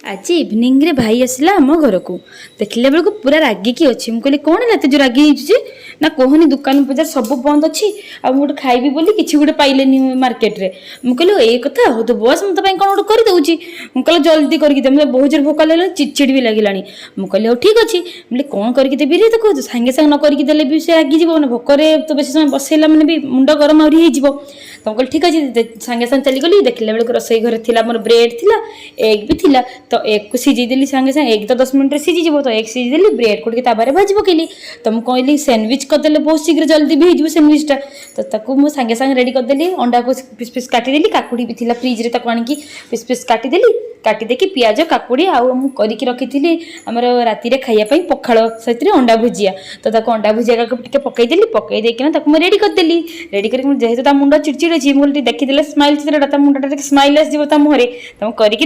आज इवनिंग रे भाई आसला आम घर को देखला बेलू पूरा रागिकी अच्छी मुझे कौन है जो रागी ना कहनी दुकान बजार सब बंद अच्छी आ गोटे खाइबी बोली किसी गोटे पाइले मार्केट रे मुझे ए कथा हो तो बस मुझे कौन गोटे कर दूची मुझे जल्दी करके दे मतलब बहुत जोर भोक लगे चिड़चिड़ भी लगे मुझे ठीक अच्छे बोले कौन करके देवी रे तो सागे सागे न करके देले भी से रागिज भोकरे तो बेस समय बसैला मैंने भी मुंड गरम आहरी हो तो मुझे ठीक अच्छे सागे सागे चलीगली देखला बेलू रोसई घर थी मोर ब्रेड थी एग भी थी तो एग को सीझेदेली सागे सागे एग तो 10 मिनट सीझीज तो एग सीझेदेली ब्रेड को ताबारे भाजी पकईली तो मुझे कहली सैंडविच करदे बहुत शीघ्र जल्दी भी हो सैंडविचटा तो ताकू मुझे सागे सागे रेडी करदेली अंडा को पिस पिस काटिदेली काकुड़ी भी थी फ्रिज रे ताकू आनिकी पिस पिस काटिदेली काटिदेकी पियाज काकुड़ी आउ मुझे रखी आमर राति खाइापी पखाड़ सहित अंडा भुजिया तो ताकू अंडा भुजिया का पकईदेली पकई देकिना मुझे रेडी करदेली रेडी कर जेहेतु मुंड चिड़चिड़ अच्छी मुझे देखीदे स्माइल चित्रटा मुंडा स्माइल आसो मुहरे तो मुझे करके